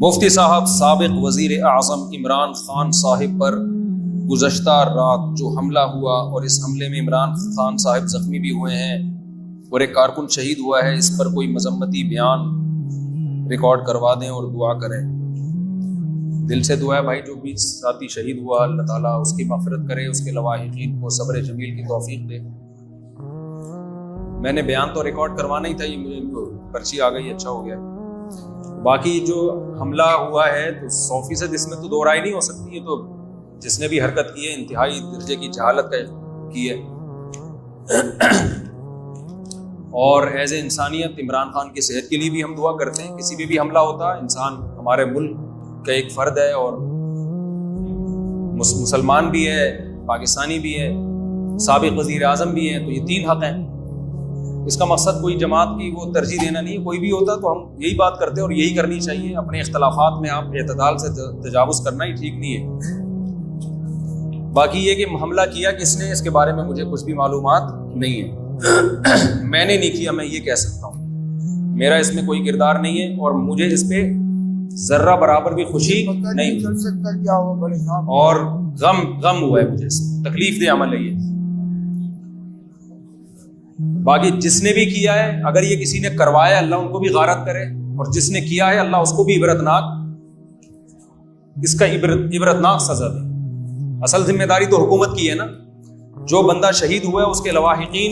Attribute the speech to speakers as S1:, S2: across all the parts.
S1: مفتی صاحب سابق وزیر اعظم عمران خان صاحب پر گزشتہ رات جو حملہ ہوا اور اس حملے میں عمران خان صاحب زخمی بھی ہوئے ہیں اور ایک کارکن شہید ہوا ہے، اس پر کوئی مذمتی بیان ریکارڈ کروا دیں اور دعا کریں۔ دل سے دعا ہے بھائی، جو بھی ساتھی شہید ہوا اللہ تعالیٰ اس کی مغفرت کرے، اس کے لواحقین کو صبر جمیل کی توفیق دے۔ میں نے بیان تو ریکارڈ کروانا ہی تھا، یہ مجھے پرچی آ گئی، اچھا ہو گیا۔ باقی جو حملہ ہوا ہے تو 100% اس میں تو دو رائے نہیں ہو سکتی، ہے تو جس نے بھی حرکت کی ہے انتہائی درجے کی جہالت کی ہے، اور ایز اے انسانیت عمران خان کی صحت کے لیے بھی ہم دعا کرتے ہیں۔ کسی بھی حملہ ہوتا، انسان ہمارے ملک کا ایک فرد ہے اور مسلمان بھی ہے، پاکستانی بھی ہے، سابق وزیر اعظم بھی ہے، تو یہ تین حق ہیں۔ اس کا مقصد کوئی جماعت کی وہ ترجیح دینا نہیں، کوئی بھی ہوتا تو ہم یہی بات کرتے ہیں اور یہی کرنی چاہیے۔ اپنے اختلافات میں آپ اعتدال سے تجاوز کرنا ہی ٹھیک نہیں ہے۔ باقی یہ کہ حملہ کیا کس نے، اس کے بارے میں مجھے کچھ بھی معلومات نہیں ہے۔ میں نے نہیں کیا، میں یہ کہہ سکتا ہوں، میرا اس میں کوئی کردار نہیں ہے اور مجھے اس پہ ذرہ برابر بھی خوشی نہیں اور غم ہوا ہے، مجھے تکلیف دہ عمل ہے یہ۔ باقی جس نے بھی کیا ہے، اگر یہ کسی نے کروایا اللہ ان کو بھی غارت کرے، اور جس نے کیا ہے اللہ اس کو بھی اس کا عبرتناک سزا دے۔ اصل ذمہ داری تو حکومت کی ہے نا، جو بندہ شہید ہوا ہے اس کے لواحقین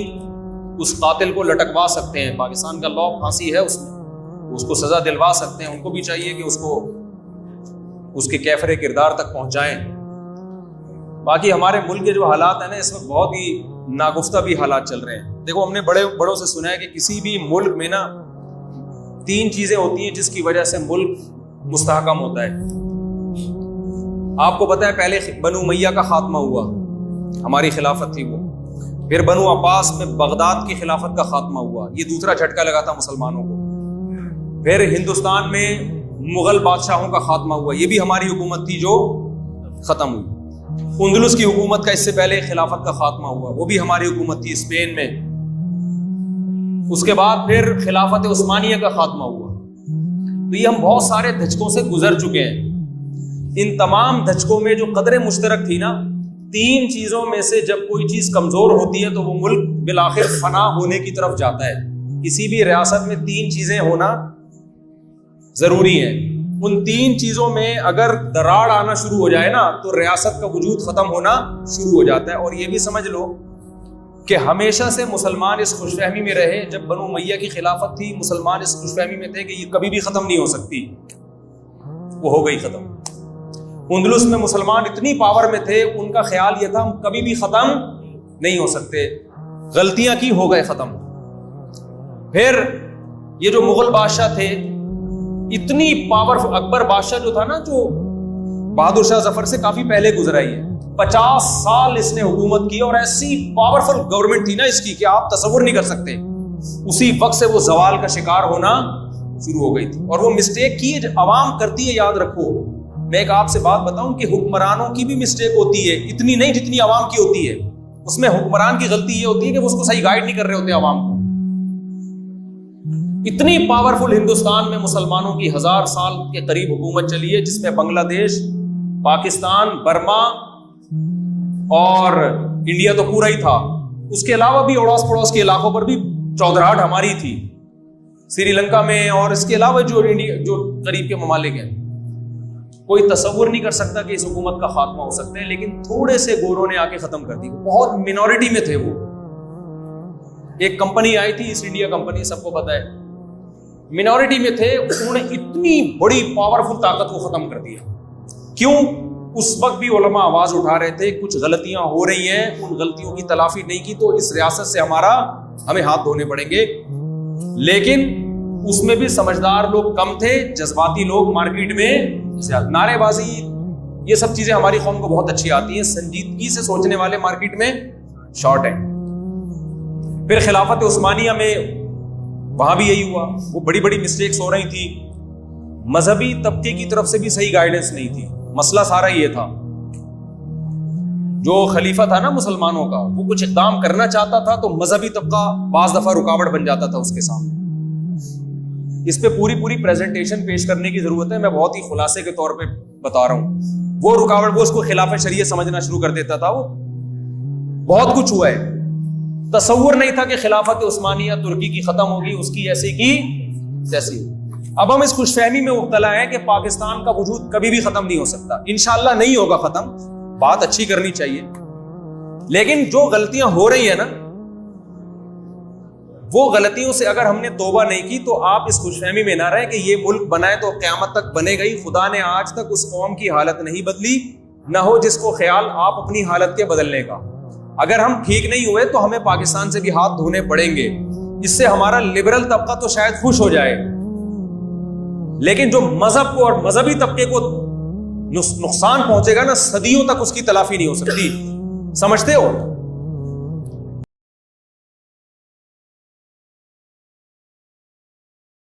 S1: اس قاتل کو لٹکوا سکتے ہیں، پاکستان کا لاء پھانسی ہے، اس کو سزا دلوا سکتے ہیں، ان کو بھی چاہیے کہ اس کو اس کے کیفر کردار تک پہنچائیں۔ باقی ہمارے ملک کے جو حالات ہیں نا اس وقت بہت ہی ناگفتہ بھی حالات چل رہے ہیں۔ دیکھو ہم نے بڑوں سے سنا ہے کہ کسی بھی ملک میں نا 3 چیزیں ہوتی ہیں جس کی وجہ سے ملک مستحکم ہوتا ہے۔ آپ کو پتہ ہے پہلے بنو امیہ کا خاتمہ ہوا، ہماری خلافت تھی وہ، پھر بنو عباس میں بغداد کی خلافت کا خاتمہ ہوا، یہ دوسرا جھٹکا لگا تھا مسلمانوں کو۔ پھر ہندوستان میں مغل بادشاہوں کا خاتمہ ہوا، یہ بھی ہماری حکومت تھی جو ختم ہوئی۔ اندلس کی حکومت کا اس سے پہلے خلافت کا خاتمہ ہوا، وہ بھی ہماری حکومت تھی اسپین میں۔ اس کے بعد پھر خلافت عثمانیہ کا خاتمہ ہوا۔ تو یہ ہم بہت سارے دھچکوں سے گزر چکے ہیں۔ ان تمام دھچکوں میں جو قدر مشترک تھی نا، 3 چیزوں میں سے جب کوئی چیز کمزور ہوتی ہے تو وہ ملک بالآخر فنا ہونے کی طرف جاتا ہے۔ کسی بھی ریاست میں 3 چیزیں ہونا ضروری ہے۔ ان 3 چیزوں میں اگر دراڑ آنا شروع ہو جائے نا تو ریاست کا وجود ختم ہونا شروع ہو جاتا ہے۔ اور یہ بھی سمجھ لو کہ ہمیشہ سے مسلمان اس خوش فہمی میں رہے، جب بنو امیہ کی خلافت تھی مسلمان اس خوش فہمی میں تھے کہ یہ کبھی بھی ختم نہیں ہو سکتی، وہ ہو گئی ختم۔ اندلس میں مسلمان اتنی پاور میں تھے، ان کا خیال یہ تھا ہم کبھی بھی ختم نہیں ہو سکتے، غلطیاں کی ہو گئے ختم۔ پھر یہ جو مغل بادشاہ تھے اتنی پاورفل، اکبر بادشاہ جو تھا نا، جو بہادر شاہ ظفر سے کافی پہلے گزرا ہی ہے، 50 سال اس نے حکومت کی اور ایسی پاورفل گورنمنٹ تھی نا اس کی کہ آپ تصور نہیں کر سکتے۔ اسی وقت سے وہ زوال کا شکار ہونا شروع ہو گئی تھی، اور وہ مسٹیک کی جو عوام کرتی ہے، یاد رکھو۔ میں ایک آپ سے بات بتاؤں کہ حکمرانوں کی بھی مسٹیک ہوتی ہے، اتنی نہیں جتنی عوام کی ہوتی ہے۔ اس میں حکمران کی غلطی یہ ہوتی ہے کہ وہ اس کو صحیح گائیڈ نہیں کر رہے ہوتے عوام کو۔ اتنی پاورفل ہندوستان میں مسلمانوں کی 1000 سال کے قریب حکومت چلی ہے، جس میں بنگلہ دیش، پاکستان، برما اور انڈیا تو پورا ہی تھا، اس کے علاوہ بھی اڑوس پڑوس کے علاقوں پر بھی چودراہٹ ہماری تھی، سری لنکا میں، اور اس کے علاوہ جو قریب کے ممالک ہیں۔ کوئی تصور نہیں کر سکتا کہ اس حکومت کا خاتمہ ہو سکتا ہے، لیکن تھوڑے سے گوروں نے آ کے ختم کر دی، بہت مینورٹی میں تھے وہ۔ ایک کمپنی آئی تھی ایسٹ انڈیا کمپنی، سب کو پتا ہے، مینورٹی میں تھے، انہوں نے اتنی بڑی پاورفل طاقت کو ختم کر دیا۔ کیوں؟ اس وقت بھی علماء آواز اٹھا رہے تھے کچھ غلطیاں ہو رہی ہیں، ان غلطیوں کی تلافی نہیں کی تو اس ریاست سے ہمیں ہاتھ دھونے پڑیں گے۔ لیکن اس میں بھی سمجھدار لوگ کم تھے، جذباتی لوگ مارکیٹ میں زیادہ۔ نعرے بازی یہ سب چیزیں ہماری قوم کو بہت اچھی آتی ہیں، سنجیدگی سے سوچنے والے مارکیٹ میں شارٹ ہیں۔ پھر خلافت عثمانیہ میں وہاں بھی یہی ہوا، وہ بڑی بڑی مسٹیکس ہو رہی تھی، مذہبی طبقے کی طرف سے بھی صحیح گائیڈنس نہیں تھی۔ مسئلہ سارا یہ تھا، جو خلیفہ تھا نا مسلمانوں کا، وہ کچھ اقدام کرنا چاہتا تھا تو مذہبی طبقہ بعض دفعہ رکاوٹ بن جاتا تھا اس کے سامنے۔ اس پہ پوری پریزنٹیشن پیش کرنے کی ضرورت ہے. میں بہت ہی خلاصے کے طور پہ بتا رہا ہوں. وہ رکاوٹ، وہ اس کو خلاف شریعت سمجھنا شروع کر دیتا تھا. وہ بہت کچھ ہوا ہے. تصور نہیں تھا کہ خلافت عثمانیہ ترکی کی ختم ہوگی، اس کی ایسی کی تیسی. اب ہم اس خوش فہمی میں مبتلا ہیں کہ پاکستان کا وجود کبھی بھی ختم نہیں ہو سکتا. انشاءاللہ نہیں ہوگا ختم. بات اچھی کرنی چاہیے، لیکن جو غلطیاں ہو رہی ہیں نا، وہ غلطیوں سے اگر ہم نے توبہ نہیں کی تو آپ اس خوش فہمی میں نہ رہیں کہ یہ ملک بنائے تو قیامت تک بنے گئی. خدا نے آج تک اس قوم کی حالت نہیں بدلی، نہ ہو جس کو خیال آپ اپنی حالت کے بدلنے کا. اگر ہم ٹھیک نہیں ہوئے تو ہمیں پاکستان سے بھی ہاتھ دھونے پڑیں گے. اس سے ہمارا لبرل طبقہ تو شاید خوش ہو جائے، لیکن جو مذہب کو اور مذہبی طبقے کو نقصان پہنچے گا نا، صدیوں تک اس کی تلافی نہیں ہو سکتی. سمجھتے ہو؟